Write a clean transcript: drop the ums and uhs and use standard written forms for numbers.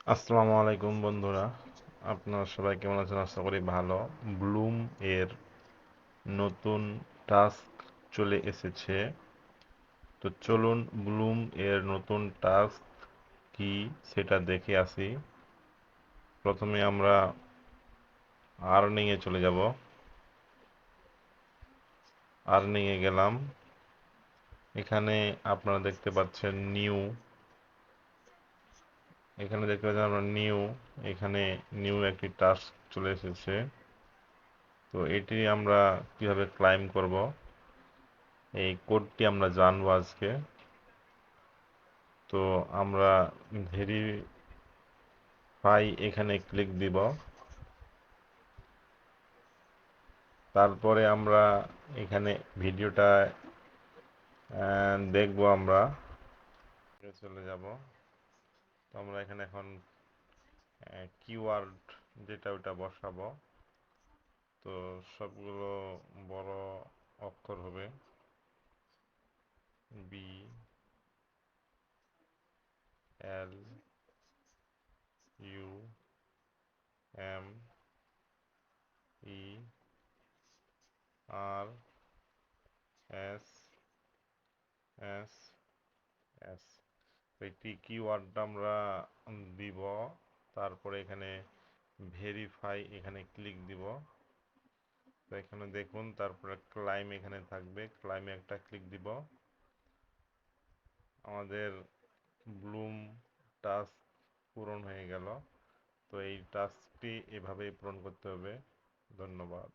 আসসালামু আলাইকুম বন্ধুরা, আপনারা সবাই কেমন আছেন? আশা করি ভালো। ব্লুম এর নতুন টাস্ক চলে এসেছে। তো চলুন ব্লুম এর নতুন টাস্ক কি সেটা দেখে আসি। প্রথমে আমরা আর্নিং এ চলে যাব। আর্নিং এ গেলাম। এখানে আপনারা দেখতে পাচ্ছেন নিউ। এখানে দেখতে পাচ্ছেন আমরা নিউ। এখানে নিউ একটি টাস্ক চলে এসেছে। তো এটি আমরা কিভাবে ক্লাইম করব এই কোডটি আমরা জানবো আজকে। তো আমরা ভেরিফাই এখানে ক্লিক দিব। তারপরে আমরা এখানে ভিডিওটা দেখবো আমরা। চলে যাব। তো আমরা এখানে এখন কিওয়ার্ড যেটা ওটা বসাবো। তো সবগুলো বড় অক্ষর হবে। B L U M E R S S S. একটি কিওয়ার্ড আমরা দিব। তারপরে এখানে ভেরিফাই এখানে ক্লিক দিব। তো এখানে দেখুন, তারপরে ক্লাইম এখানে থাকবে, ক্লাইমে একটা ক্লিক দিব। আমাদের ব্লুম টাস্ক পূরণ হয়ে গেল। তো এই টাস্কটি এভাবেই পূরণ করতে হবে। ধন্যবাদ।